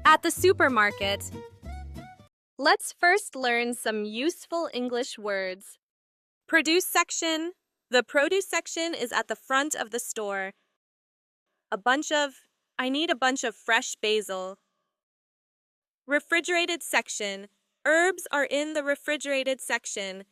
At the supermarket. Let's first learn some useful English words. Produce section. The produce section is at the front of the store. I need a bunch of fresh basil. Refrigerated section. Herbs are in the refrigerated section.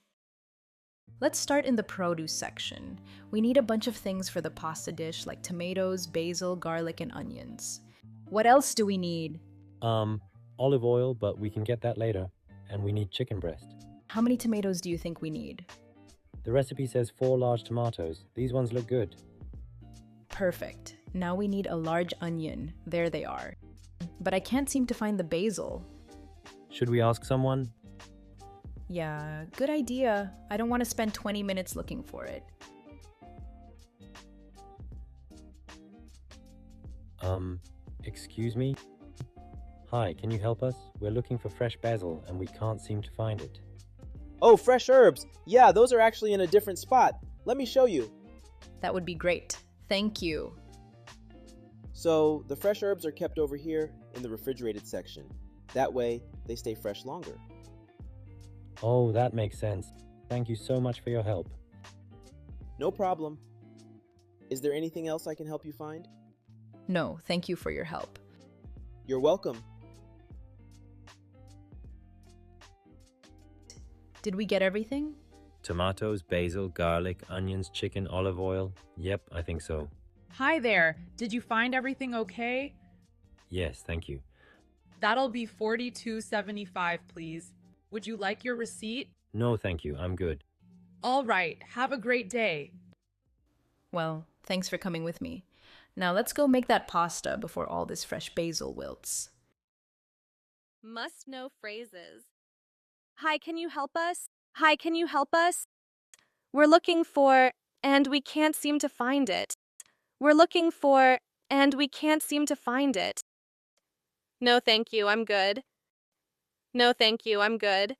Let's start in the produce section. We need a bunch of things for the pasta dish like tomatoes, basil, garlic, and onions. What else do we need? Olive oil, but we can get that later. And we need chicken breast. How many tomatoes do you think we need? The recipe says 4 large tomatoes. These ones look good. Perfect. Now we need a large onion. There they are. But I can't seem to find the basil. Should we ask someone? Yeah, good idea. I don't want to spend 20 minutes looking for it. Excuse me? Hi, can you help us? We're looking for fresh basil and we can't seem to find it. Oh, fresh herbs. Yeah, those are actually in a different spot. Let me show you. That would be great. Thank you. So, the fresh herbs are kept over here in the refrigerated section. That way, they stay fresh longer. Oh, that makes sense. Thank you so much for your help. No problem. Is there anything else I can help you find? No, thank you for your help. You're welcome. Did we get everything? Tomatoes, basil, garlic, onions, chicken, olive oil. Yep, I think so. Hi there. Did you find everything okay? Yes, thank you. That'll be $42.75, please. Would you like your receipt? No, thank you. I'm good. All right. Have a great day. Well, thanks for coming with me. Now let's go make that pasta before all this fresh basil wilts. Must-know phrases. Hi, can you help us? Hi, can you help us? We're looking for, and we can't seem to find it. We're looking for, and we can't seem to find it. No, thank you, I'm good. No, thank you, I'm good.